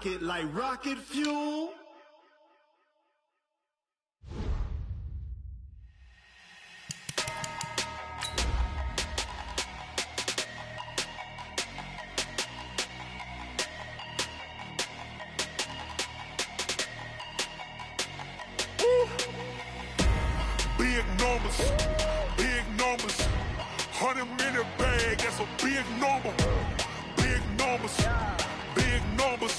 rocket like rocket fuel. Big numbers, 100-minute bag, that's a big number. Big numbers,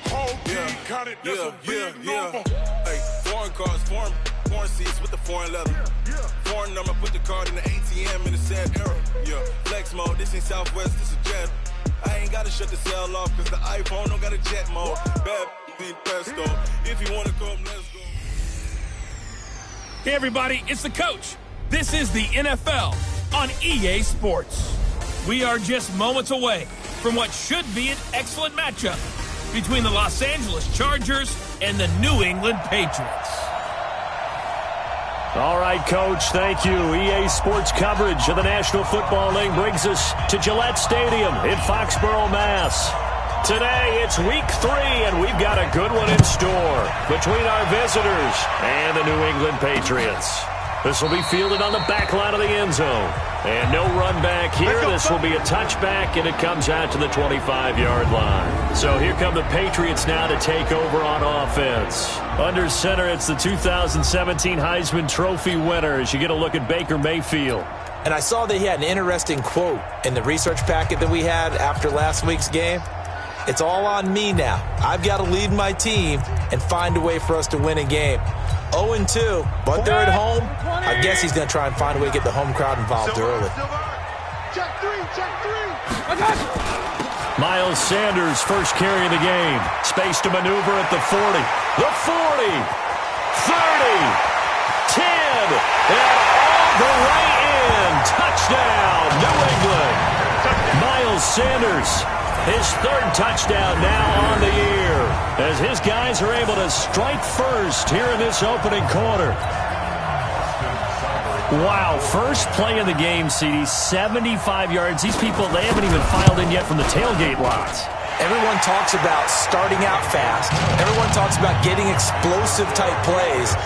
whole team counted, that's a big number. Hey, foreign cars, foreign seats with the foreign leather. Foreign number, put the card in the ATM in the sad era. Yeah, flex mode, this ain't Southwest, this is Jet. I ain't gotta shut the cell off, cause the iPhone don't got a jet mode. Bad pesto, if you wanna come, let's go. Hey everybody, it's the coach. This is the NFL on EA Sports. We are just moments away from what should be an excellent matchup between the Los Angeles Chargers and the New England Patriots. All right, Coach, thank you. EA Sports coverage of the National Football League brings us to Gillette Stadium in Foxborough, Mass. Today, it's week 3, and we've got a good one in store between our visitors and the New England Patriots. This will be fielded on the back line of the end zone. And no run back here. This will be a touchback, and it comes out to the 25-yard line. So here come the Patriots now to take over on offense. Under center, it's the 2017 Heisman Trophy winner as you get a look at Baker Mayfield. And I saw that he had an interesting quote in the research packet that we had after last week's game. It's all on me now. I've got to lead my team and find a way for us to win a game. 0-2, but they're at home. I guess he's going to try and find a way to get the home crowd involved early. Check three. Miles Sanders, first carry of the game. Space to maneuver at the 40. The 40. 30. 10. And all the way in. Touchdown, New England. Miles Sanders, his third touchdown now on the year, as his guys are able to strike first here in this opening quarter. Wow, first play of the game, CD, 75 yards. These people, they haven't even filed in yet from the tailgate lots. Everyone talks about starting out fast. Everyone talks about getting explosive-type plays.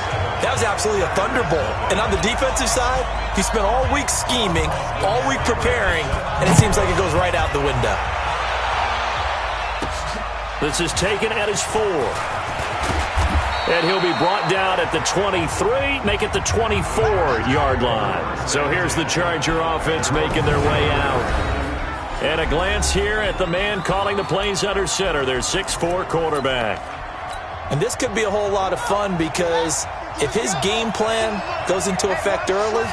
That was absolutely a thunderbolt. And on the defensive side, he spent all week scheming, all week preparing, and it seems like it goes right out the window. This is taken at his 4. And he'll be brought down at the 23, make it the 24-yard line. So here's the Charger offense making their way out. And a glance here at the man calling the plays under center, their 6'4" quarterback. And this could be a whole lot of fun because if his game plan goes into effect early,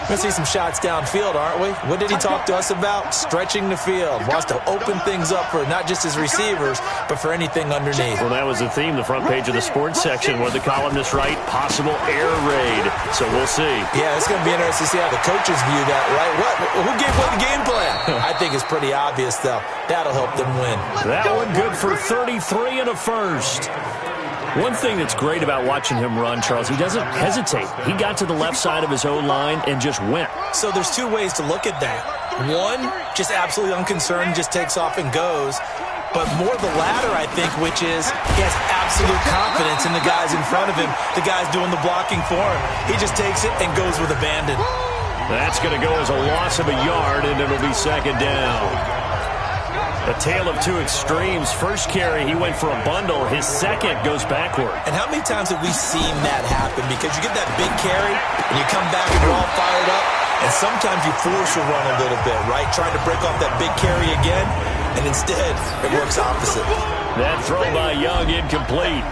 we're going to see some shots downfield, aren't we? What did he talk to us about? Stretching the field. Wants to open things up for not just his receivers, but for anything underneath. Well, that was the theme, the front page of the sports section, where the columnists write possible air raid. So we'll see. Yeah, it's going to be interesting to see how the coaches view that, right? Who gave what the game plan? I think it's pretty obvious, though. That'll help them win. That one good for 33 and a first. One thing that's great about watching him run, Charles, he doesn't hesitate. He got to the left side of his O-line and just went. So there's two ways to look at that. One, just absolutely unconcerned, just takes off and goes. But more the latter, I think, which is he has absolute confidence in the guys in front of him, the guys doing the blocking for him. He just takes it and goes with abandon. That's going to go as a loss of a yard, and it'll be second down. A tale of two extremes. First carry, he went for a bundle. His second goes backward. And how many times have we seen that happen? Because you get that big carry, and you come back and you're all fired up, and sometimes you force a run a little bit, right? Trying to break off that big carry again, and instead, it works opposite. That throw by Young incomplete.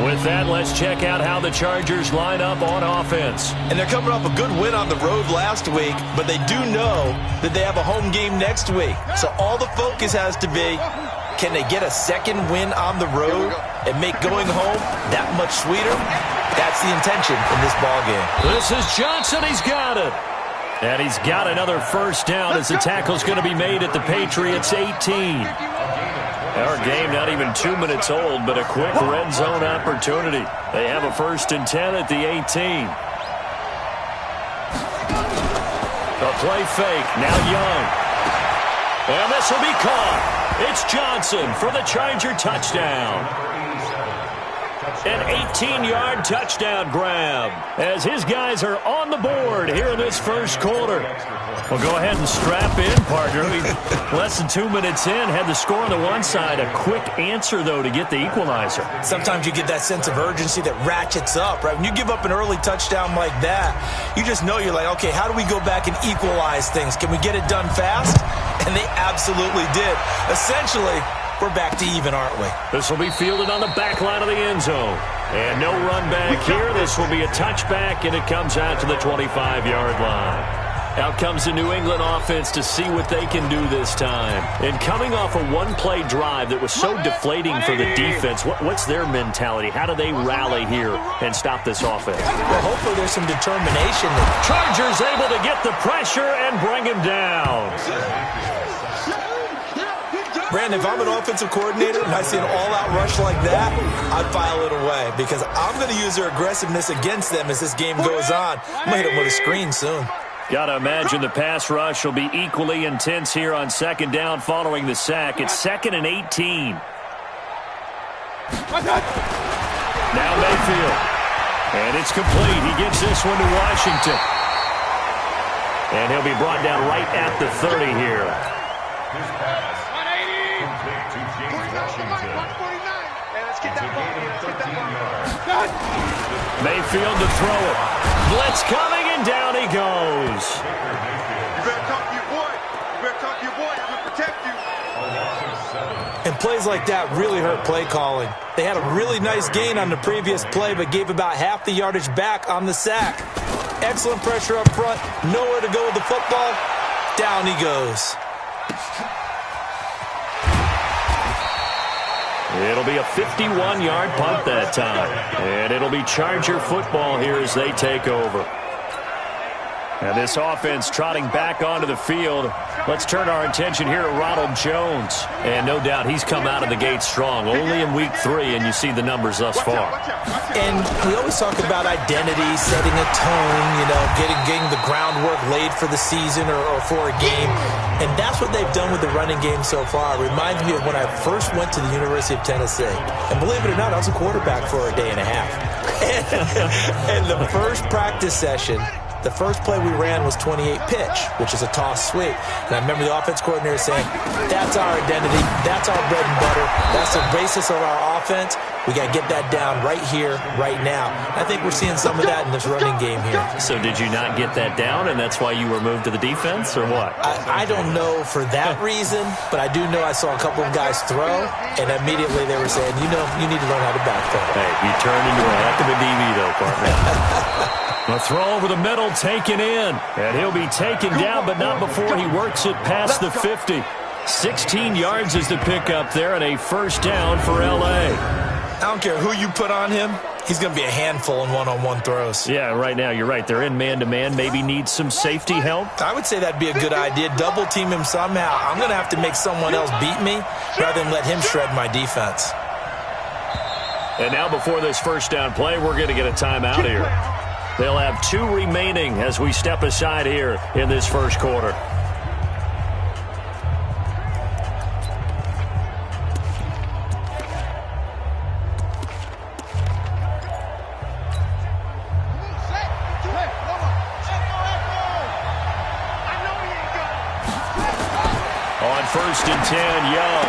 With that, let's check out how the Chargers line up on offense. And they're coming off a good win on the road last week, but they do know that they have a home game next week. So all the focus has to be, can they get a second win on the road and make going home that much sweeter? That's the intention in this ballgame. This is Johnson. He's got it. And he's got another first down as the tackle's going to be made at the Patriots' 18. Our game not even 2 minutes old, but a quick red zone opportunity. They have a 1st and 10 at the 18. A play fake. Now Young. And this will be caught. It's Johnson for the Charger touchdown. An 18-yard touchdown grab as his guys are on the board here in this first quarter. Well, go ahead and strap in, partner. Less than 2 minutes in, had the score on the one side. A quick answer, though, to get the equalizer. Sometimes you get that sense of urgency that ratchets up, right? When you give up an early touchdown like that, you just know you're like, okay, how do we go back and equalize things? Can we get it done fast? And they absolutely did. Essentially, we're back to even, aren't we? This will be fielded on the back line of the end zone. And no run back here. This will be a touchback, and it comes out to the 25-yard line. Out comes the New England offense to see what they can do this time. And coming off a one-play drive that was so deflating for the defense, what's their mentality? How do they rally here and stop this offense? Well, hopefully there's some determination. Chargers able to get the pressure and bring him down. Brandon, if I'm an offensive coordinator and I see an all-out rush like that, I'd file it away because I'm going to use their aggressiveness against them as this game goes on. I'm going to hit them with a screen soon. Got to imagine the pass rush will be equally intense here on second down following the sack. It's 2nd and 18. Now Mayfield. And it's complete. He gives this one to Washington. And he'll be brought down right at the 30 here. Mayfield to throw it. Blitz coming, and down he goes. You better talk to your boy. You better talk to your boy. I'm going to protect you. And plays like that really hurt play calling. They had a really nice gain on the previous play, but gave about half the yardage back on the sack. Excellent pressure up front. Nowhere to go with the football. Down he goes. It'll be a 51-yard punt that time. And it'll be Charger football here as they take over. And this offense trotting back onto the field. Let's turn our attention here to Ronald Jones. And no doubt he's come out of the gate strong. Only in week 3, and you see the numbers thus far. And we always talk about identity, setting a tone, you know, getting the groundwork laid for the season or for a game. And that's what they've done with the running game so far. It reminds me of when I first went to the University of Tennessee. And believe it or not, I was a quarterback for a day and a half. And the first practice session, the first play we ran was 28 pitch, which is a toss sweep. And I remember the offense coordinator saying, that's our identity, that's our bread and butter, that's the basis of our offense. We got to get that down right here, right now. I think we're seeing some of that in this running game here. So did you not get that down, and that's why you were moved to the defense, or what? I don't know for that reason, but I do know I saw a couple of guys throw, and immediately they were saying, you know, you need to learn how to backpedal. Hey, you turned into a heck of a DB, though, partner. A throw over the middle, taken in. And he'll be taken down, but not before he works it past the 50. 16 yards is the pickup there, and a first down for L.A. I don't care who you put on him. He's going to be a handful in one-on-one throws. Yeah, right now, you're right. They're in man-to-man. Maybe need some safety help. I would say that'd be a good idea. Double-team him somehow. I'm going to have to make someone else beat me rather than let him shred my defense. And now before this first down play, we're going to get a timeout here. They'll have 2 remaining as we step aside here in this first quarter. On 1st and 10, Young.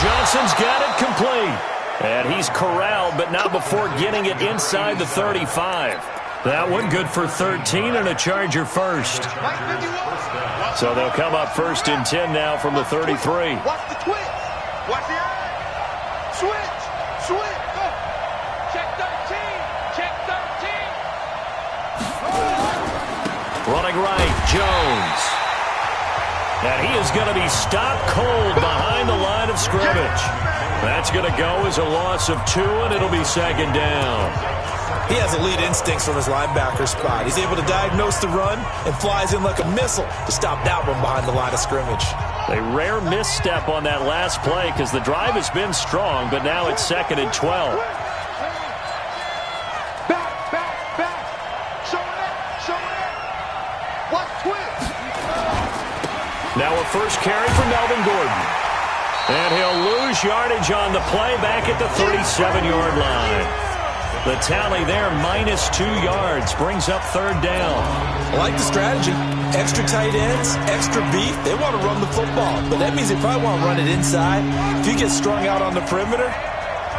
Johnson's got it complete. And he's corralled, but not before getting it inside the 35. That one good for 13 and a Charger first. So they'll come up 1st and 10 now from the 33. Watch the twitch. Watch the eye. Switch. Switch. Go. Check 13. Check 13. Running right, Jones. And he is going to be stopped cold behind the line of scrimmage. That's going to go as a loss of 2, and it'll be 2nd down. He has elite instincts from his linebacker spot. He's able to diagnose the run and flies in like a missile to stop that one behind the line of scrimmage. A rare misstep on that last play because the drive has been strong, but now it's 2nd and 12. Back. Show it. Watch twitch. Now a first carry for Melvin Gordon. And he'll lose yardage on the play back at the 37-yard line. The tally there, -2 yards, brings up third down. I like the strategy. Extra tight ends, extra beef. They want to run the football, but that means they probably want to run it inside. If you get strung out on the perimeter,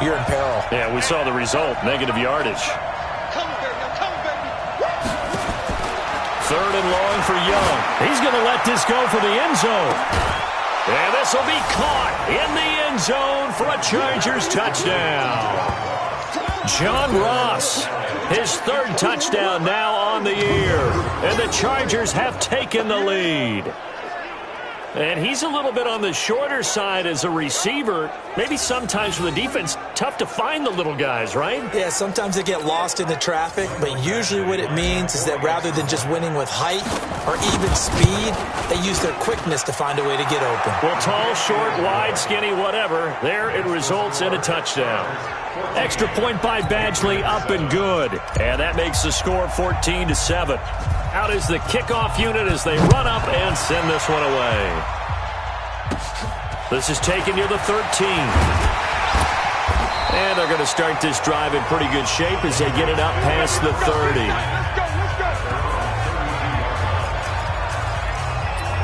you're in peril. Yeah, we saw the result, negative yardage. Third and long for Young. He's going to let this go for the end zone. And this will be caught in the end zone for a Chargers touchdown. John Ross, his third touchdown now on the year. And the Chargers have taken the lead. And he's a little bit on the shorter side as a receiver. Maybe sometimes for the defense, tough to find the little guys, right? Yeah, sometimes they get lost in the traffic, but usually what it means is that rather than just winning with height or even speed, they use their quickness to find a way to get open. Well, tall, short, wide, skinny, whatever, there it results in a touchdown. Extra point by Badgley, up and good. And that makes the score 14-7. Out is the kickoff unit as they run up and send this one away. This is taken near the 13. And they're going to start this drive in pretty good shape as they get it up past the 30.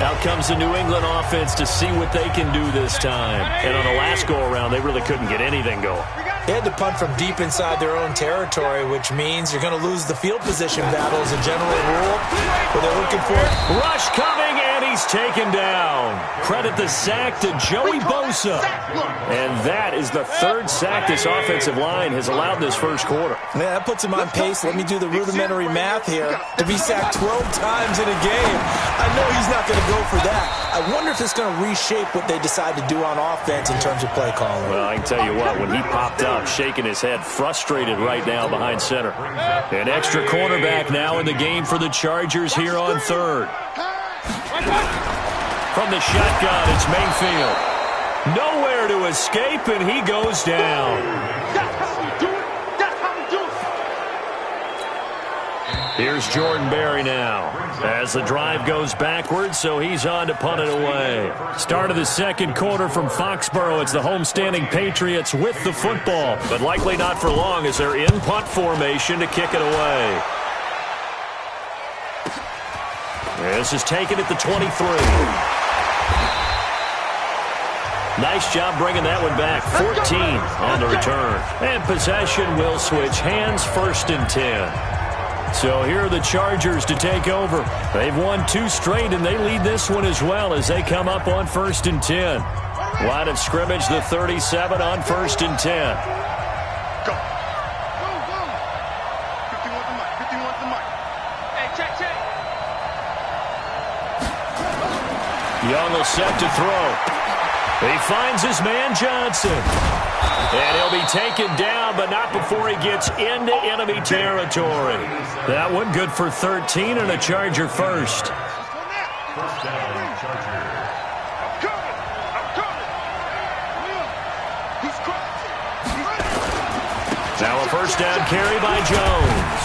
Out comes the New England offense to see what they can do this time. And on the last go-around, they really couldn't get anything going. They had to punt from deep inside their own territory, which means you're going to lose the field position battle as a general rule. But they're looking for it. Rush coming, and he's taken down. Credit the sack to Joey Bosa. And that is the third sack this offensive line has allowed this first quarter. Yeah, that puts him on pace. Let me do the rudimentary math here. To be sacked 12 times in a game, I know he's not going to go for that. I wonder if it's going to reshape what they decide to do on offense in terms of play calling. Well, I can tell you what, when he popped up, shaking his head, frustrated right now behind center. An extra cornerback now in the game for the Chargers here on third. From the shotgun, it's Mayfield. Nowhere to escape, and he goes down. Here's Jordan Berry now as the drive goes backwards, so he's on to punt it away. Start of the second quarter from Foxborough. It's the homestanding Patriots with the football, but likely not for long as they're in punt formation to kick it away. This is taken at the 23. Nice job bringing that one back. 14 on the return. And possession will switch hands, 1st and 10. So here are the Chargers to take over. They've won 2 straight, and they lead this one as well as they come up on 1st and 10. Line of scrimmage, the 37 on 1st and 10. Go. Go, go. 51 to Mike. 51 to Mike. Hey, check. Young will set to throw. He finds his man Johnson. And he'll be taken down, but not before he gets into enemy territory. That one good for 13 and a Charger first. Now a first down carry by Jones.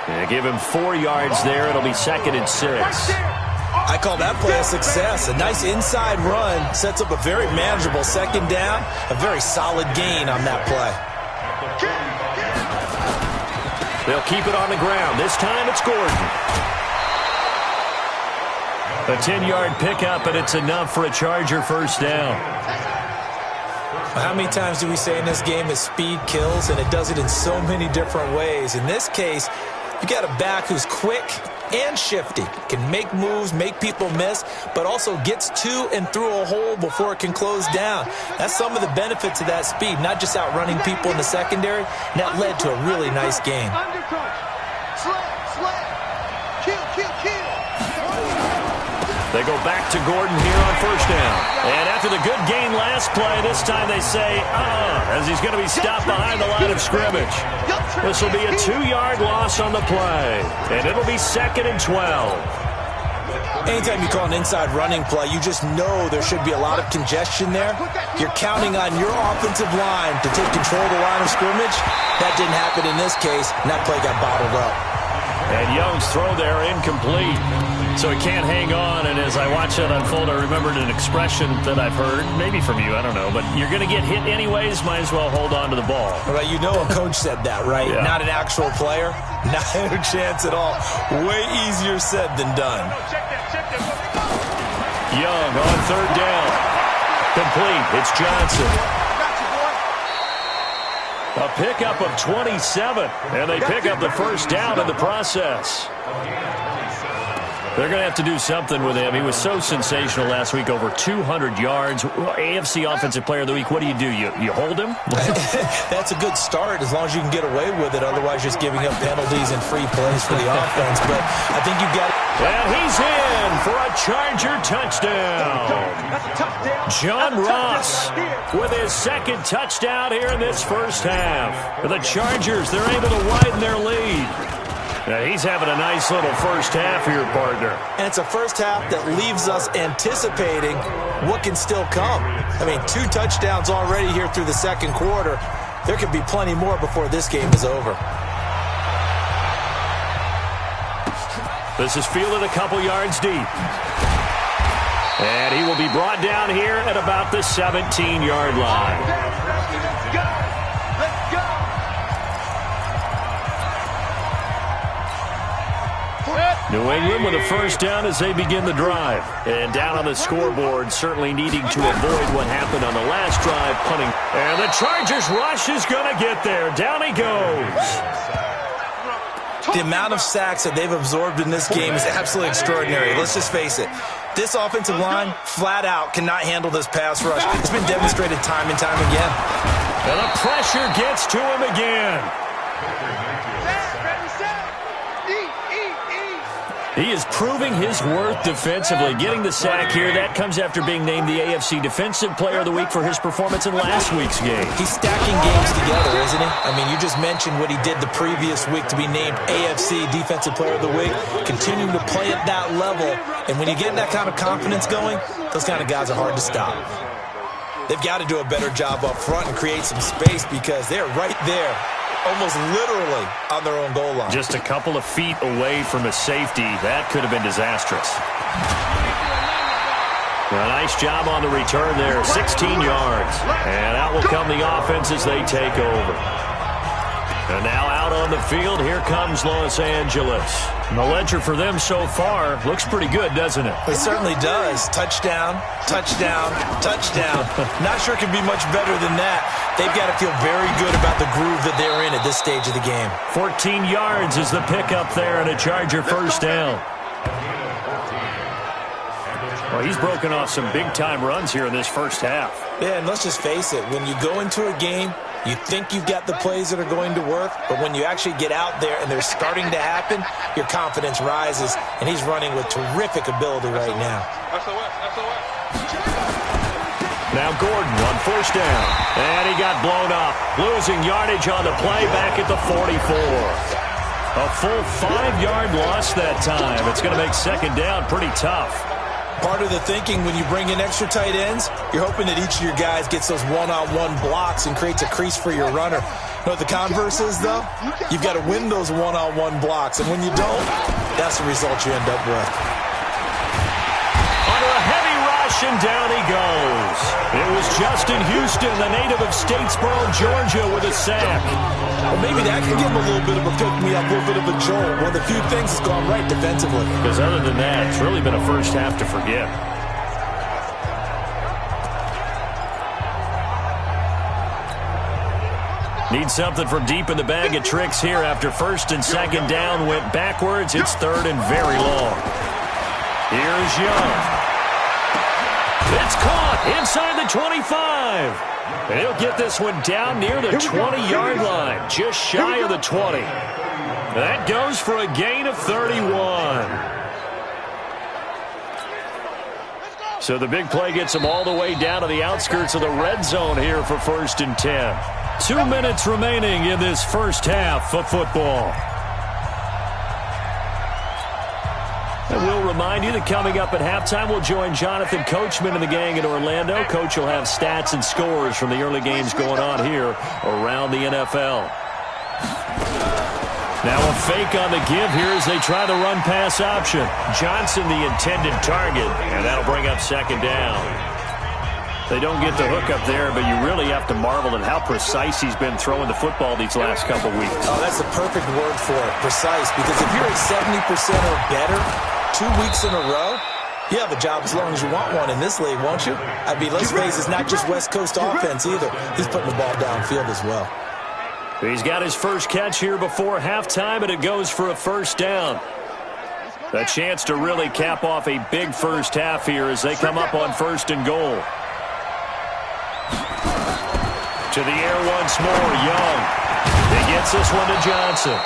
And give him 4 yards there. It'll be 2nd and 6. I call that play a success. A nice inside run sets up a very manageable 2nd down. A very solid gain on that play. They'll keep it on the ground. This time it's Gordon. A 10-yard pickup, and it's enough for a Charger first down. How many times do we say in this game that speed kills, and it does it in so many different ways? In this case, you got a back who's quick and shifty, can make moves, make people miss, but also gets to and through a hole before it can close down. That's some of the benefits of that speed, not just outrunning people in the secondary, and that led to a really nice game. They go back to Gordon here on first down. And after the good gain last play, this time they say, as he's going to be stopped behind the line of scrimmage. This will be a 2-yard loss on the play. And it'll be 2nd and 12. Anytime you call an inside running play, you just know there should be a lot of congestion there. You're counting on your offensive line to take control of the line of scrimmage. That didn't happen in this case, and that play got bottled up. And Young's throw there incomplete. So he can't hang on, and as I watch that unfold, I remembered an expression that I've heard, maybe from you, I don't know, but you're going to get hit anyways, might as well hold on to the ball. Right, you know a coach said that, right? Yeah. Not an actual player. Not a chance at all. Way easier said than done. Young on third down. Complete. It's Johnson. A pickup of 27, and they pick up the first down in the process. They're going to have to do something with him. He was so sensational last week, over 200 yards. AFC Offensive Player of the Week, what do? You hold him? That's a good start as long as you can get away with it. Otherwise, just giving up penalties and free plays for the offense. But I think you've got it. And he's in for a Charger touchdown. John Ross with his second touchdown here in this first half. For the Chargers, they're able to widen their lead. Now he's having a nice little first half here, partner. And it's a first half that leaves us anticipating what can still come. I mean, 2 touchdowns already here through the second quarter. There could be plenty more before this game is over. This is fielded a couple yards deep. And he will be brought down here at about the 17-yard line. New England with a first down as they begin the drive. And down on the scoreboard, certainly needing to avoid what happened on the last drive, punting. And the Chargers rush is going to get there. Down he goes. The amount of sacks that they've absorbed in this game is absolutely extraordinary. Let's just face it. This offensive line, flat out, cannot handle this pass rush. It's been demonstrated time and time again. And the pressure gets to him again. He is proving his worth defensively, getting the sack here. That comes after being named the AFC Defensive Player of the Week for his performance in last week's game. He's stacking games together, isn't he? I mean, you just mentioned what he did the previous week to be named AFC Defensive Player of the Week, continuing to play at that level. And when you get that kind of confidence going, those kind of guys are hard to stop. They've got to do a better job up front and create some space because they're right there, almost literally on their own goal line. Just a couple of feet away from a safety. That could have been disastrous. A nice job on the return there, 16 yards. And out will come the offense as they take over. And now out on the field, here comes Los Angeles. And the ledger for them so far looks pretty good, doesn't it? It certainly does. Touchdown, touchdown, touchdown. Not sure it can be much better than that. They've got to feel very good about the groove that they're in at this stage of the game. 14 yards is the pickup there and a Charger first down. Well, he's broken off some big-time runs here in this first half. Yeah, and let's just face it. When you go into a game, you think you've got the plays that are going to work, but when you actually get out there and they're starting to happen, your confidence rises, and he's running with terrific ability right now. Now Gordon on first down, and he got blown up, losing yardage on the play back at the 44. A full 5-yard loss that time. It's going to make second down pretty tough. Part of the thinking when you bring in extra tight ends, you're hoping that each of your guys gets those one-on-one blocks and creates a crease for your runner. You know what the converse is, though? You've got to win those one-on-one blocks, and when you don't, that's the result you end up with. Under a heavy rush, and down he goes. It was Justin Houston, the native of Statesboro, Georgia, with a sack. Well, maybe that can give him a little bit of a pick-me-up, a little bit of a jolt. One of the few things that's gone right defensively. Because other than that, it's really been a first half to forget. Need something from deep in the bag of tricks here after first and second down went backwards. It's third and very long. Here's Young. It's caught inside the 25. And he'll get this one down near the 20-yard line, just shy of the 20. That goes for a gain of 31. So the big play gets him all the way down to the outskirts of the red zone here for first and 10. 2 minutes remaining in this first half of football. And we'll remind you that coming up at halftime, we'll join Jonathan Coachman and the gang in Orlando. Coach will have stats and scores from the early games going on here around the NFL. Now a fake on the give here as they try the run-pass option. Johnson the intended target, and that'll bring up second down. They don't get the hook up there, but you really have to marvel at how precise he's been throwing the football these last couple weeks. Oh, that's the perfect word for it, precise, because if you're at 70% or better 2 weeks in a row, you have a job as long as you want one in this league, won't you? I mean, let's face it, it's not just West Coast offense either. He's putting the ball downfield as well. He's got his first catch here before halftime, and it goes for a first down. A chance to really cap off a big first half here as they come up on first and goal. To the air once more, Young. He gets this one to Johnson.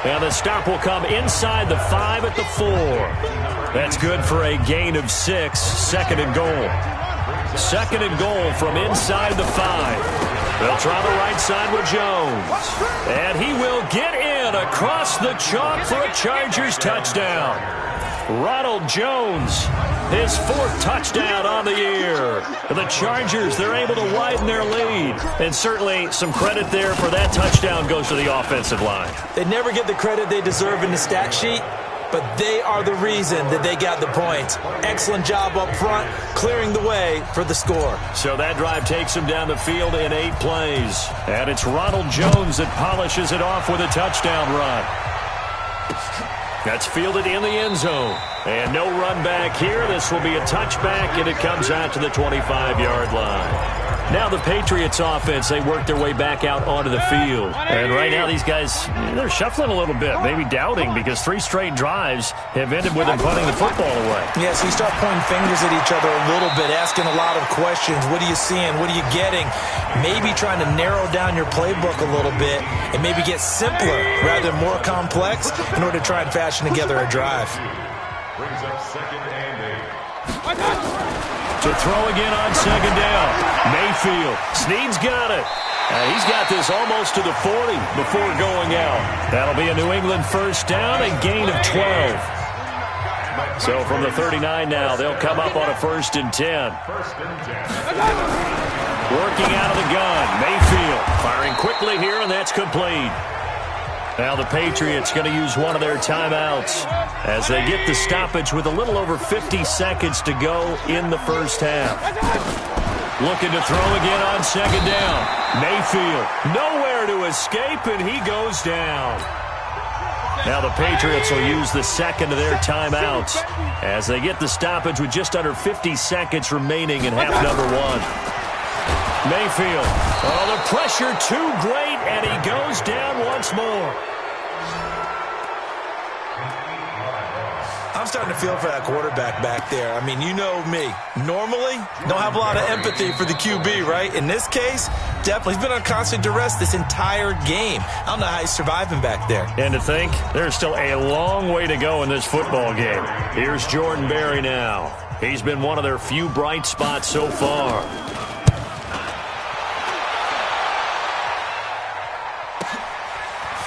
And the stop will come inside the 5 at the 4. That's good for a gain of 6, second and goal. Second and goal from inside the 5. They'll try the right side with Jones. And he will get in across the chalk for a Chargers touchdown. Ronald Jones, his 4th touchdown on the year. The Chargers, they're able to widen their lead. And certainly some credit there for that touchdown goes to the offensive line. They never get the credit they deserve in the stat sheet, but they are the reason that they got the points. Excellent job up front, clearing the way for the score. So that drive takes him down the field in 8 plays. And it's Ronald Jones that polishes it off with a touchdown run. That's fielded in the end zone. And no run back here. This will be a touchback, and it comes out to the 25-yard line. Now the Patriots offense, they work their way back out onto the field. And right now these guys, they're shuffling a little bit, maybe doubting, because 3 straight drives have ended with them punting the football away. Yeah, so you start pointing fingers at each other a little bit, asking a lot of questions. What are you seeing? What are you getting? Maybe trying to narrow down your playbook a little bit and maybe get simpler rather than more complex in order to try and fashion together a drive. Brings up second and 8. To throw again on second down. Mayfield. Snead's got it. He's got this almost to the 40 before going out. That'll be a New England first down, a gain of 12. So from the 39 now, they'll come up on a 1st and 10. Working out of the gun. Mayfield firing quickly here, and that's complete. Now the Patriots going to use one of their timeouts as they get the stoppage with a little over 50 seconds to go in the first half. Looking to throw again on second down. Mayfield nowhere to escape, and he goes down. Now the Patriots will use the second of their timeouts as they get the stoppage with just under 50 seconds remaining in half number 1. Mayfield. Oh, the pressure too great, and he goes down once more. I'm starting to feel for that quarterback back there. I mean, you know me. Normally, don't have a lot of empathy for the QB, right? In this case, definitely. He's been on constant duress this entire game. I don't know how he's surviving back there. And to think, there's still a long way to go in this football game. Here's Jordan Berry now. He's been one of their few bright spots so far.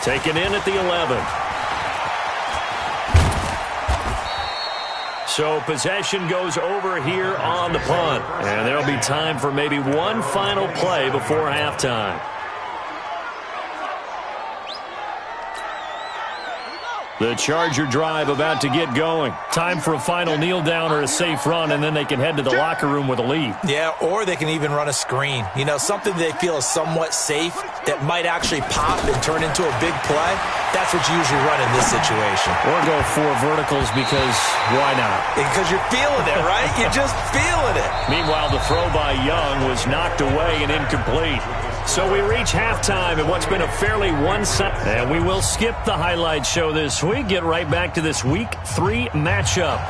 Taken in at the 11. So possession goes over here on the punt. And there'll be time for maybe one final play before halftime. The Charger drive about to get going. Time for a final kneel down or a safe run, and then they can head to the locker room with a lead. Yeah, or they can even run a screen. You know, something they feel is somewhat safe that might actually pop and turn into a big play. That's what you usually run in this situation. Or go 4 verticals because why not? Because you're feeling it, right? You're just feeling it. Meanwhile, the throw by Young was knocked away and incomplete. So we reach halftime in what's been a fairly one-sided. And we will skip the highlight show this week. Get right back to this Week 3 matchup.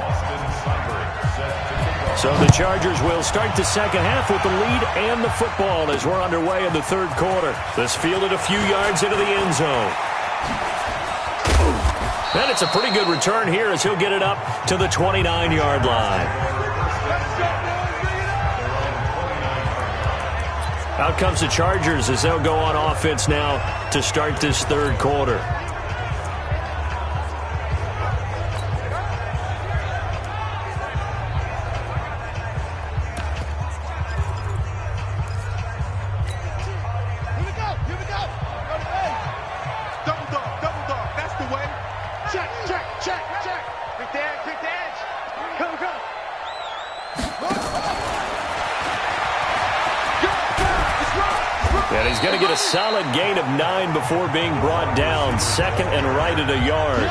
So the Chargers will start the second half with the lead and the football as we're underway in the third quarter. This fielded a few yards into the end zone. And it's a pretty good return here as he'll get it up to the 29-yard line. Out comes the Chargers as they'll go on offense now to start this third quarter. Here we go. Double dog. And he's going to get a solid gain of 9 before being brought down. Second and right at a yard.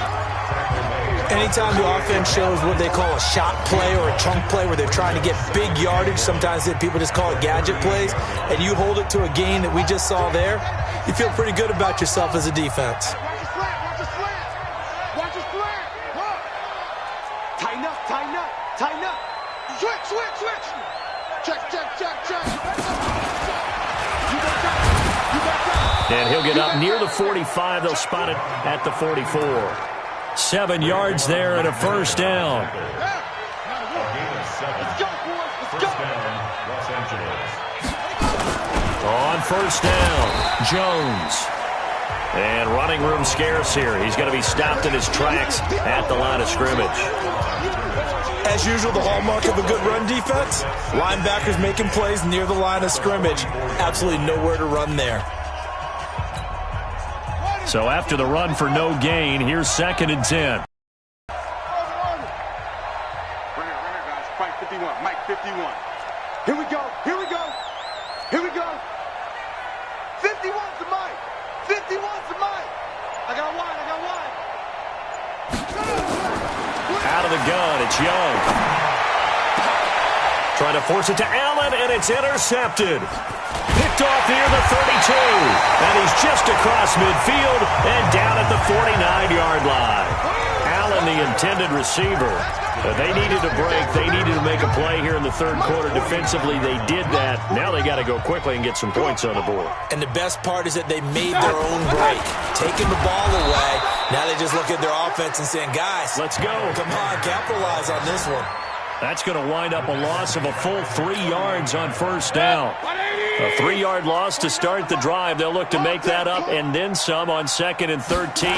Anytime the offense shows what they call a shot play or a chunk play where they're trying to get big yardage, sometimes people just call it gadget plays, and you hold it to a gain that we just saw there, you feel pretty good about yourself as a defense. Watch the slant, watch the slant. Watch the slant. Look. Tighten up, tighten up, tighten up. Switch, switch, switch. Check, check, check, check. You back up. You back up. And he'll get up near the 45. They'll spot it at the 44. 7 yards there and a first down. Let's go, boys. Let's go. On first down, Jones. And running room scarce here. He's going to be stopped in his tracks at the line of scrimmage. As usual, the hallmark of a good run defense, linebackers making plays near the line of scrimmage. Absolutely nowhere to run there. So after the run for no gain, here's 2nd and 10. Run here, guys. Mike 51, Mike 51. Here we go, here we go, here we go. 51's to Mike, 51's to Mike. I got wide, I got wide. Out of the gun, it's Young. Trying to force it to Allen, and it's intercepted. Picked off near the 32. And he's just across midfield and down at the 49-yard line. Allen, the intended receiver. But they needed a break. They needed to make a play here in the third quarter. Defensively, they did that. Now they got to go quickly and get some points on the board. And the best part is that they made their own break. Taking the ball away. Now they just look at their offense and saying, guys, let's go. Come on, capitalize on this one. That's going to wind up a loss of a full 3 yards on first down. A 3-yard loss to start the drive. They'll look to make that up and then some on 2nd and 13.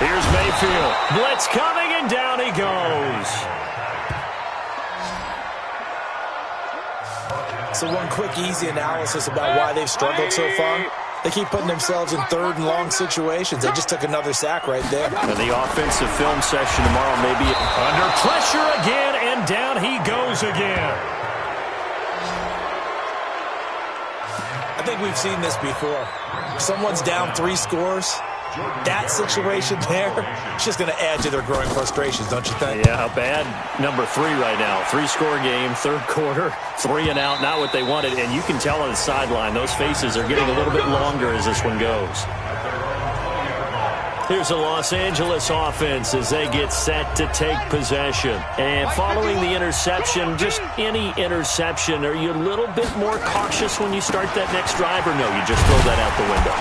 Here's Mayfield. Blitz coming, and down he goes. So one quick, easy analysis about why they've struggled so far. They keep putting themselves in 3rd and long situations. They just took another sack right there. And the offensive film session tomorrow may be under pressure again, and down he goes again. I think we've seen this before. Someone's down 3 scores. That situation there, it's just going to add to their growing frustrations, don't you think? Yeah, bad number 3 right now. 3-score game, third quarter, 3 and out, not what they wanted. And you can tell on the sideline, those faces are getting a little bit longer as this one goes. Here's the Los Angeles offense as they get set to take possession. And following the interception, just any interception, are you a little bit more cautious when you start that next drive, or no, you just throw that out the window?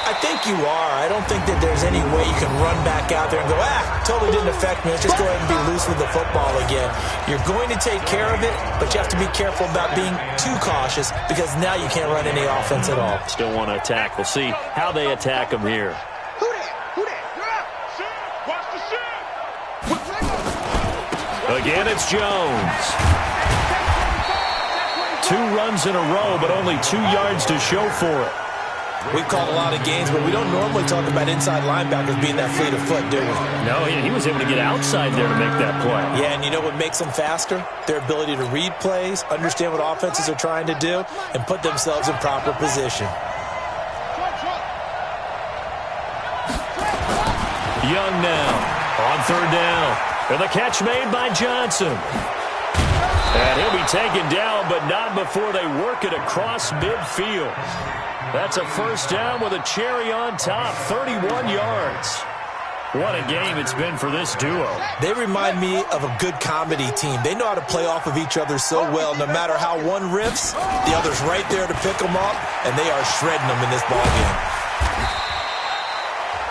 I think you are. I don't think that there's any way you can run back out there and go, totally didn't affect me. Let's just go ahead and be loose with the football again. You're going to take care of it, but you have to be careful about being too cautious because now you can't run any offense at all. Still want to attack. We'll see how they attack them here. Who that? Watch the shit. Again, it's Jones. 2 runs in a row, but only 2 yards to show for it. We've called a lot of games, but we don't normally talk about inside linebackers being that fleet of foot, do we? No, he was able to get outside there to make that play. Yeah, and you know what makes them faster? Their ability to read plays, understand what offenses are trying to do, and put themselves in proper position. Young now on 3rd down. And the catch made by Johnson. And he'll be taken down, but not before they work it across midfield. That's a first down with a cherry on top, 31 yards. What a game it's been for this duo. They remind me of a good comedy team. They know how to play off of each other so well. No matter how one riffs, the other's right there to pick them up, and they are shredding them in this ballgame.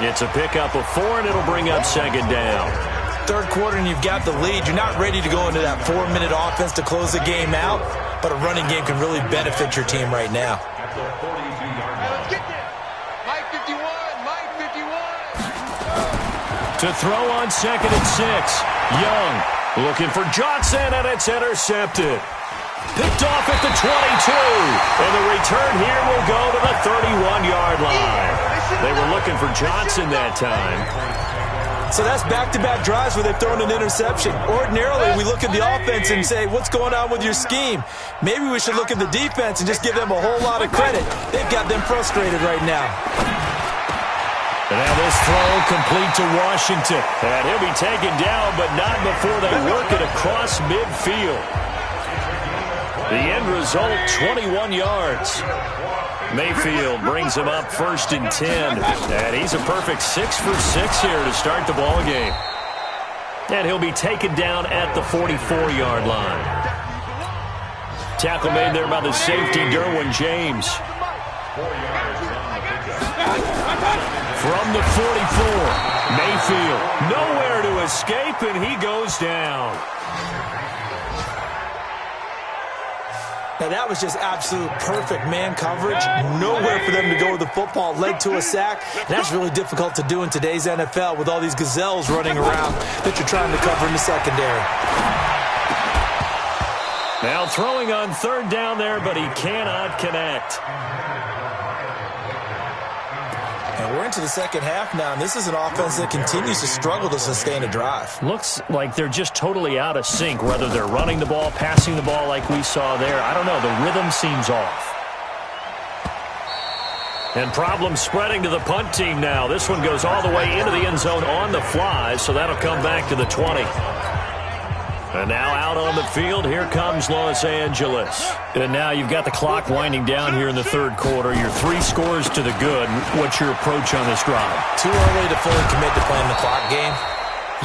It's a pickup of 4, and it'll bring up 2nd down. Third quarter, and you've got the lead. You're not ready to go into that 4-minute offense to close the game out, but a running game can really benefit your team right now. Let's get there. Mike 51, Mike 51. To throw on 2nd and 6. Young looking for Johnson, and it's intercepted. Picked off at the 22. And the return here will go to the 31-yard line. They were looking for Johnson that time. So that's back-to-back drives where they've thrown an interception. Ordinarily, we look at the offense and say, what's going on with your scheme? Maybe we should look at the defense and just give them a whole lot of credit. They've got them frustrated right now. And now this throw complete to Washington. And he'll be taken down, but not before they work it across midfield. The end result, 21 yards. Mayfield brings him up 1st and 10. And he's a perfect 6 for 6 here to start the ball game. And he'll be taken down at the 44-yard line. Tackle made there by the safety, Derwin James. From the 44, Mayfield nowhere to escape, and he goes down. Now, that was just absolute perfect man coverage. Nowhere for them to go with the football. Led to a sack. That's really difficult to do in today's NFL with all these gazelles running around that you're trying to cover in the secondary. Now throwing on 3rd down there, but he cannot connect. And we're into the second half now, and this is an offense that continues to struggle to sustain a drive. Looks like they're just totally out of sync, whether they're running the ball, passing the ball like we saw there. I don't know. The rhythm seems off. And problems spreading to the punt team now. This one goes all the way into the end zone on the fly, so that'll come back to the 20. And now out on the field, here comes Los Angeles. And now you've got the clock winding down here in the 3rd quarter. You're 3 scores to the good. What's your approach on this drive? Too early to fully commit to playing the clock game.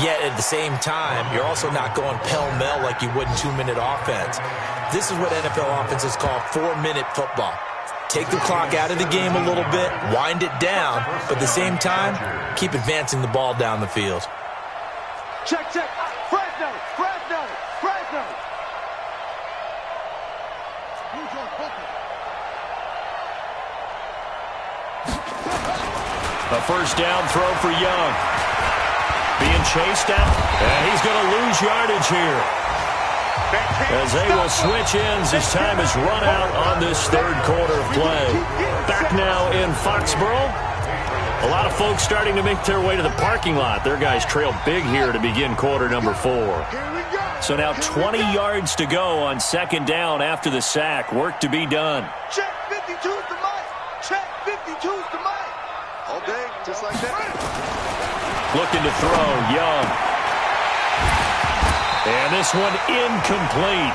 Yet at the same time, you're also not going pell-mell like you would in 2-minute offense. This is what NFL offenses call 4-minute football. Take the clock out of the game a little bit, wind it down, but at the same time, keep advancing the ball down the field. Check, check. Fresno, Fresno, Fresno. A 1st down throw for Young. Being chased out, and he's going to lose yardage here. As they will switch ends as time is run out on this 3rd quarter of play. Back now in Foxborough. A lot of folks starting to make their way to the parking lot. Their guys trail big here to begin quarter number 4. So now 20 yards to go on 2nd down after the sack. Work to be done. Check 52's the mic. Check 52's the mic. All day, just like that. Looking to throw, Young. And this one incomplete.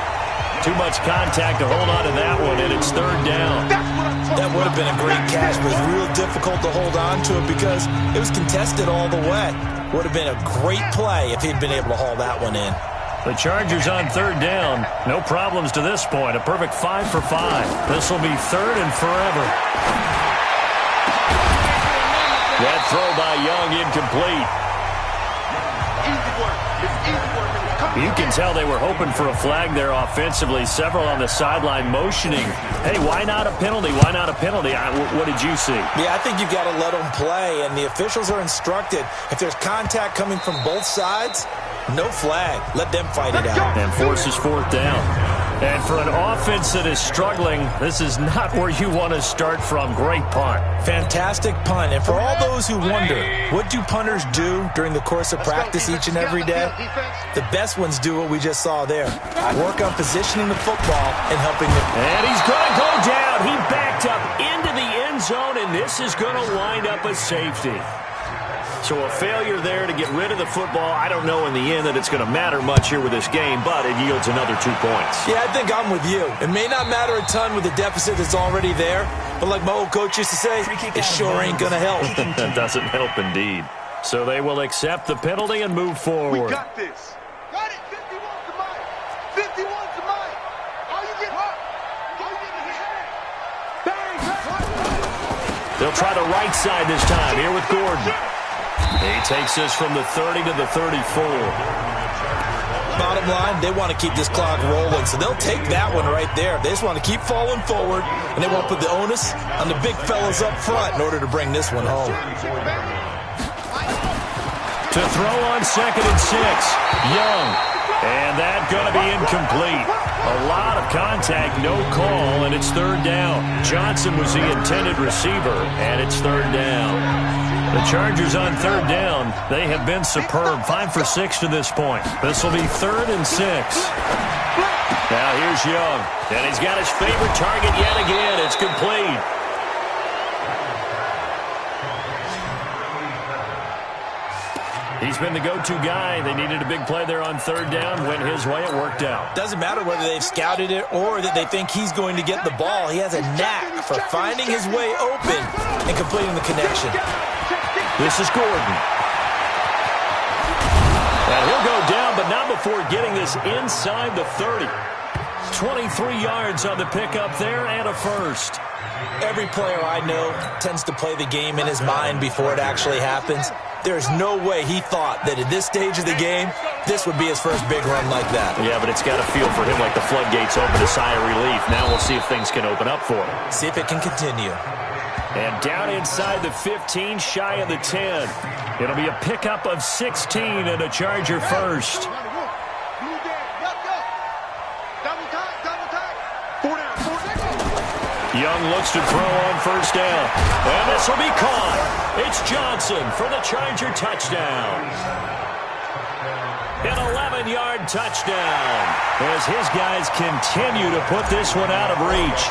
Too much contact to hold on to that one, and it's 3rd down. That would have been a great catch, but it's real difficult to hold on to it because it was contested all the way. Would have been a great play if he'd been able to haul that one in. The Chargers on 3rd down. No problems to this point. A perfect 5 for 5. This will be 3rd and forever. That throw by Young incomplete. Easy work. It's easy work. You can tell they were hoping for a flag there offensively. Several on the sideline motioning. Hey, why not a penalty? Why not a penalty? What did you see? Yeah, I think you've got to let them play, and the officials are instructed. If there's contact coming from both sides, no flag. Let them fight it out. And forces 4th down. And for an offense that is struggling, this is not where you want to start from. Great punt. Fantastic punt. And for all those who wonder, what do punters do during the course of practice each and every day? The best ones do what we just saw there. Work on positioning the football and helping them. And he's going to go down. He backed up into the end zone, and this is going to wind up a safety. So a failure there to get rid of the football. I don't know in the end that it's going to matter much here with this game, but it yields another 2 points. Yeah, I think I'm with you. It may not matter a ton with the deficit that's already there, but like my old coach used to say, it sure ain't going to help. That doesn't help indeed. So they will accept the penalty and move forward. We got this. Got it. 51's the mic. 51's the mic. How you get hurt? How you get hit? Bang, bang. They'll try the right side this time here with Gordon. He takes this from the 30 to the 34. Bottom line, they want to keep this clock rolling, so they'll take that one right there. They just want to keep falling forward, and they want to put the onus on the big fellas up front in order to bring this one home. To throw on 2nd and 6, Young. And that going to be incomplete. A lot of contact, no call, and it's 3rd down. Johnson was the intended receiver, and it's 3rd down. The Chargers on third down. They have been superb. 5 for 6 to this point. This will be 3rd and 6. Now here's Young. And he's got his favorite target yet again. It's complete. He's been the go-to guy. They needed a big play there on third down. Went his way. It worked out. Doesn't matter whether they've scouted it or that they think he's going to get the ball. He has a knack for finding his way open and completing the connection. This is Gordon. And he'll go down, but not before getting this inside the 30. 23 yards on the pickup there and a first. Every player I know tends to play the game in his mind before it actually happens. There's no way he thought that at this stage of the game, this would be his first big run like that. Yeah, but it's got to feel for him like the floodgates open, a sigh of relief. Now we'll see if things can open up for him. See if it can continue. And down inside the 15, shy of the 10. It'll be a pickup of 16 and a Charger first. Young looks to throw on first down. And this will be caught. It's Johnson for the Charger touchdown. An 11-yard touchdown as his guys continue to put this one out of reach.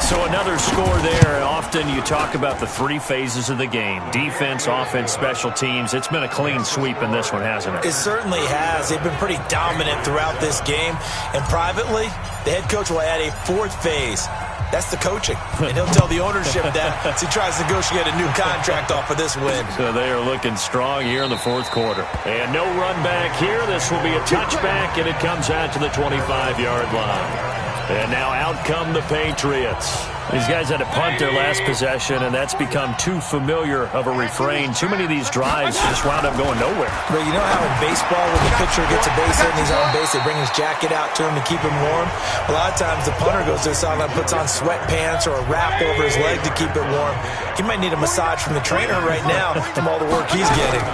So another score there. Often you talk about the 3 phases of the game. Defense, offense, special teams. It's been a clean sweep in this one, hasn't it? It certainly has. They've been pretty dominant throughout this game. And privately, the head coach will add a 4th phase. That's the coaching. And he'll tell the ownership that as he tries to negotiate a new contract off of this win. So they are looking strong here in the 4th quarter. And no run back here. This will be a touchback, and it comes out to the 25-yard line. And now out come the Patriots. These guys had to punt their last possession, and that's become too familiar of a refrain. Too many of these drives just wound up going nowhere. But you know how in baseball, when the pitcher gets a base hit and he's on base, they bring his jacket out to him to keep him warm? A lot of times the punter goes to the sideline, puts on sweatpants or a wrap over his leg to keep it warm. He might need a massage from the trainer right now from all the work he's getting.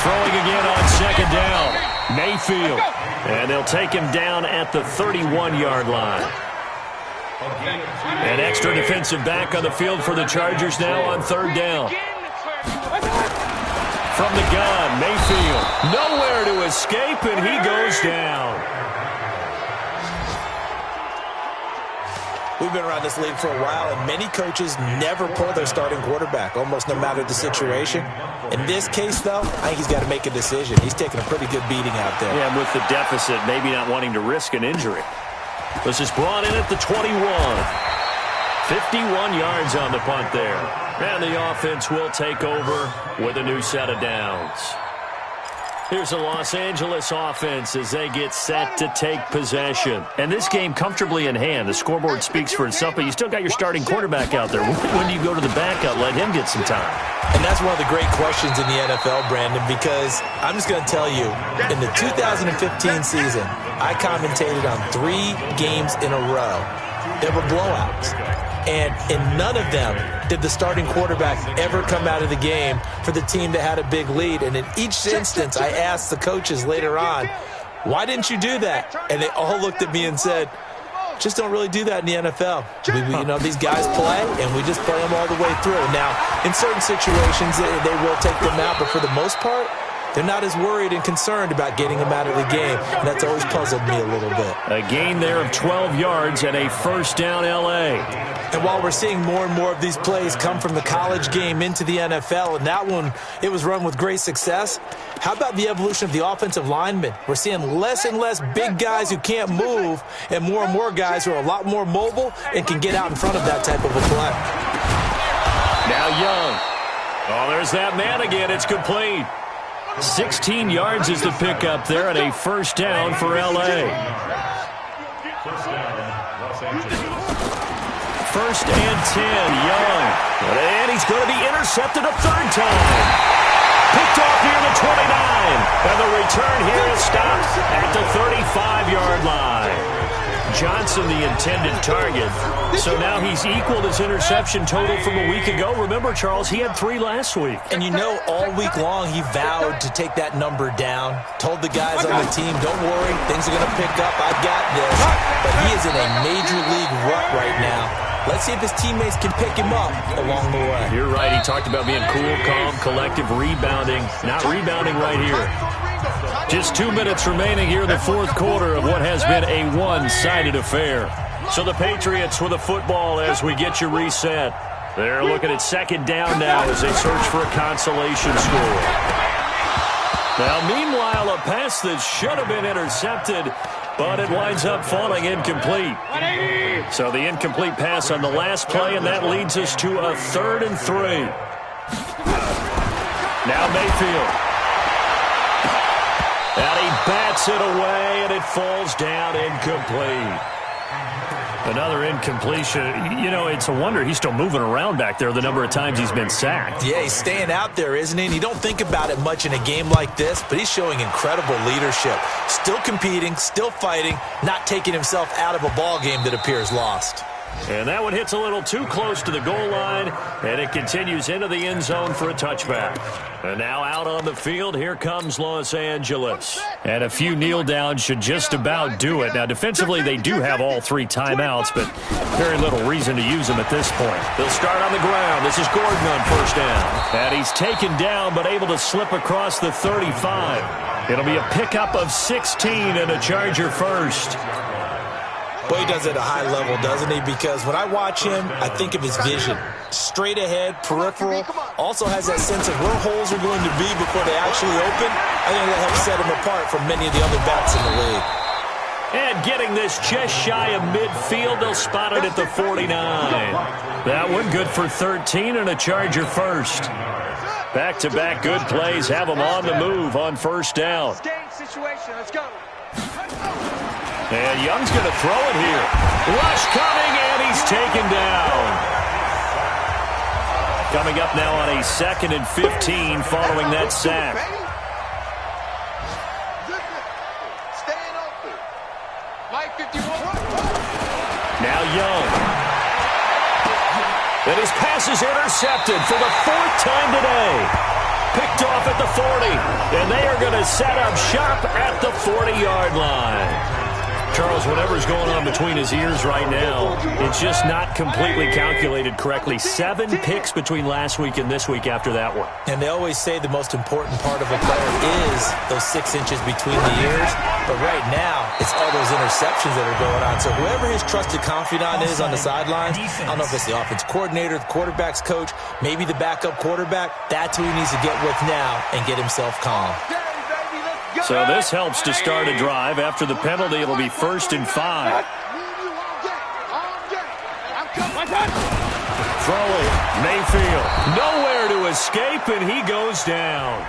Throwing again on second down. Mayfield. And they'll take him down at the 31-yard line. An extra defensive back on the field for the Chargers now on third down. From the gun, Mayfield. Nowhere to escape, and he goes down. We've been around this league for a while, and many coaches never pull their starting quarterback, almost no matter the situation. In this case, though, I think he's got to make a decision. He's taking a pretty good beating out there. Yeah, and with the deficit, maybe not wanting to risk an injury. This is brought in at the 21. 51 yards on the punt there. And the offense will take over with a new set of downs. Here's the Los Angeles offense as they get set to take possession. And this game comfortably in hand. The scoreboard speaks for itself, but you still got your starting quarterback out there. When do you go to the backup, let him get some time? And that's one of the great questions in the NFL, Brandon, because I'm just going to tell you, in the 2015 season, I commentated on 3 games in a row. There were blowouts. And in none of them did the starting quarterback ever come out of the game for the team that had a big lead. And in each instance, I asked the coaches later on, why didn't you do that? And they all looked at me and said, just don't really do that in the NFL. You know, these guys play, and we just play them all the way through. Now, in certain situations, they will take them out, but for the most part, they're not as worried and concerned about getting him out of the game. And that's always puzzled me a little bit. A gain there of 12 yards and a first down L.A. And while we're seeing more and more of these plays come from the college game into the NFL, and that one, it was run with great success, how about the evolution of the offensive linemen? We're seeing less and less big guys who can't move and more guys who are a lot more mobile and can get out in front of that type of a play. Now Young. Oh, there's that man again. It's complete. 16 yards is the pickup there and a first down for L.A. First and 10, Young. And he's going to be intercepted a third time. Picked off near the 29. And the return here is stopped at the 35-yard line. Johnson, the intended target. So now he's equaled his interception total from a week ago. Remember, Charles, he had 3 last week. And you know, all week long he vowed to take that number down. Told the guys on the team, don't worry, things are going to pick up. I've got this. But he is in a major league rut right now. Let's see if his teammates can pick him up along the way. You're right. He talked about being cool, calm, collective, rebounding. Not rebounding right here. Just 2 minutes remaining here in the fourth quarter of what has been a one-sided affair. So the Patriots with the football as we get you reset. They're looking at second down now as they search for a consolation score. Now, meanwhile, a pass that should have been intercepted, but it winds up falling incomplete. So the incomplete pass on the last play, and that leads us to a 3rd and 3. Now Mayfield. And he bats it away, and it falls down incomplete. Another incompletion. You know, it's a wonder he's still moving around back there the number of times he's been sacked. Yeah, he's staying out there, isn't he? And you don't think about it much in a game like this, but he's showing incredible leadership. Still competing, still fighting, not taking himself out of a ball game that appears lost. And that one hits a little too close to the goal line, and it continues into the end zone for a touchback. And now out on the field, here comes Los Angeles. And a few kneel downs should just about do it. Now, defensively, they do have all 3 timeouts, but very little reason to use them at this point. They'll start on the ground. This is Gordon on first down. And he's taken down, but able to slip across the 35. It'll be a pickup of 16 and a Charger first. Boy, he does it at a high level, doesn't he? Because when I watch him, I think of his vision. Straight ahead, peripheral. Also has that sense of where holes are going to be before they actually open. I think that helps set him apart from many of the other backs in the league. And getting this just shy of midfield, they'll spot it at the 49. That one good for 13 and a Charger first. Back-to-back good plays have them on the move on first down. Let's go. And Young's going to throw it here. Rush coming, and he's taken down. Coming up now on a 2nd and 15 following that sack. Staying open. Mike 51. Now Young. And his pass is intercepted for the 4th time today. Picked off at the 40. And they are going to set up shop at the 40-yard line. Charles, whatever's going on between his ears right now, it's just not completely calculated correctly. 7 picks between last week and this week after that one. And they always say the most important part of a player is those 6 inches between the ears. But right now, it's all those interceptions that are going on. So whoever his trusted confidant is on the sidelines, I don't know if it's the offense coordinator, the quarterback's coach, maybe the backup quarterback, that's who he needs to get with now and get himself calm. So this helps to start a drive. After the penalty, it'll be 1st and 5. Throwing, Mayfield. Nowhere to escape, and he goes down.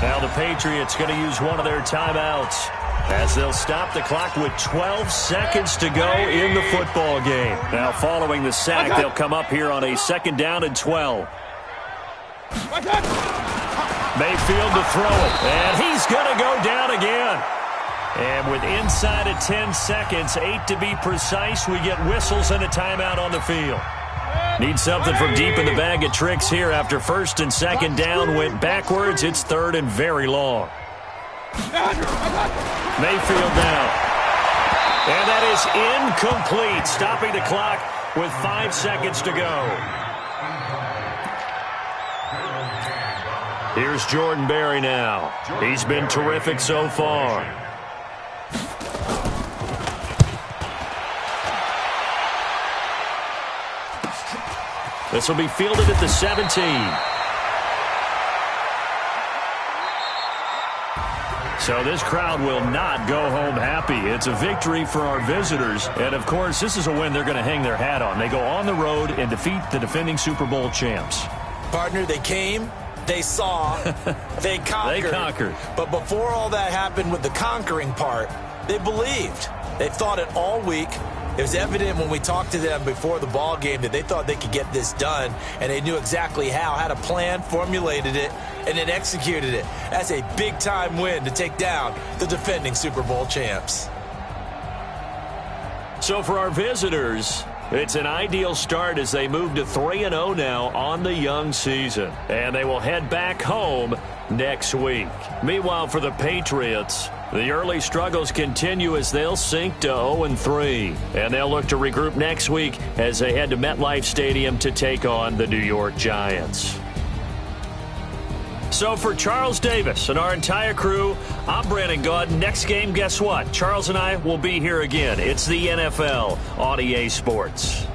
Now the Patriots going to use one of their timeouts as they'll stop the clock with 12 seconds to go in the football game. Now following the sack, they'll come up here on a 2nd down and 12. Mayfield to throw it, and he's going to go down again. And with inside of 10 seconds, 8 to be precise, we get whistles and a timeout on the field. Need something from deep in the bag of tricks here after 1st and 2nd down went backwards. It's 3rd and very long. Mayfield down. And that is incomplete, stopping the clock with 5 seconds to go. Here's Jordan Berry now. He's been terrific so far. This will be fielded at the 17. So this crowd will not go home happy. It's a victory for our visitors. And, of course, this is a win they're going to hang their hat on. They go on the road and defeat the defending Super Bowl champs. Partner, they came. They saw, they conquered. They conquered. But before all that happened with the conquering part, they believed. They thought it all week. It was evident when we talked to them before the ball game that they thought they could get this done, and they knew exactly how, had a plan, formulated it, and then executed it. That's a big-time win to take down the defending Super Bowl champs. So for our visitors, it's an ideal start as they move to 3-0 now on the young season. And they will head back home next week. Meanwhile, for the Patriots, The early struggles continue as they'll sink to 0-3. And they'll look to regroup next week as they head to MetLife Stadium to take on the New York Giants. So for Charles Davis and our entire crew, I'm Brandon Gaudin. Next game, guess what? Charles and I will be here again. It's the NFL on EA Sports.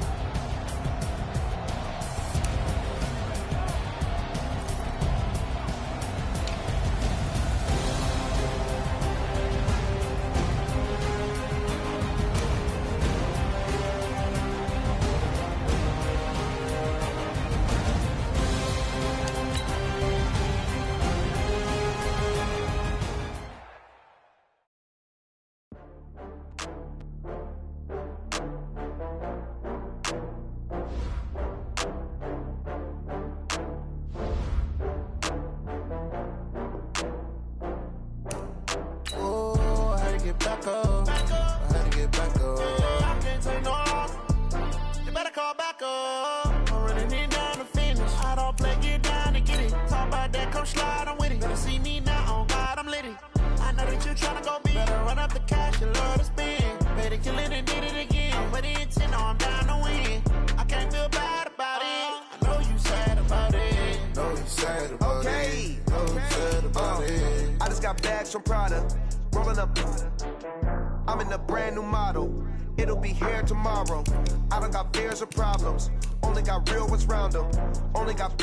I'm in a brand new model. It'll be here tomorrow. I don't got fears or problems. Only got real ones round them. Only got...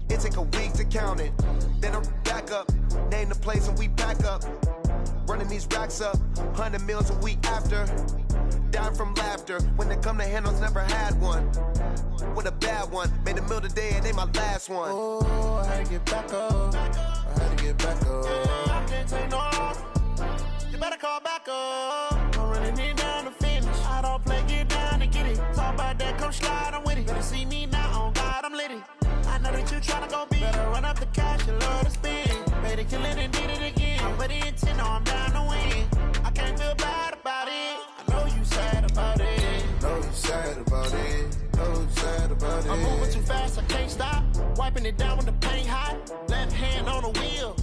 It take a week to count it. Then I back up. Name the place and we back up. Running these racks up. 100 meals a week after. Dying from laughter. When they come to handles, never had one. With a bad one. Made a meal today and they my last one. Oh, I had to get back up. I had to get back up. I can't take no loss. You better call back up. I'm running it down to finish. I don't play, get down and get it. Talk about that, come slide, I'm with it. Better see me now, on God, I'm litty. I know that you tryna go big. Better run up the cash, you love to spend. Made it, kill it, and did it again. I'm with the intent, no, I'm down to win. I can't feel bad about it. I know you sad about it. Know you sad about it. Know you sad about it. I'm moving too fast, I can't stop. Wiping it down when the paint hot. Left hand on the wheel.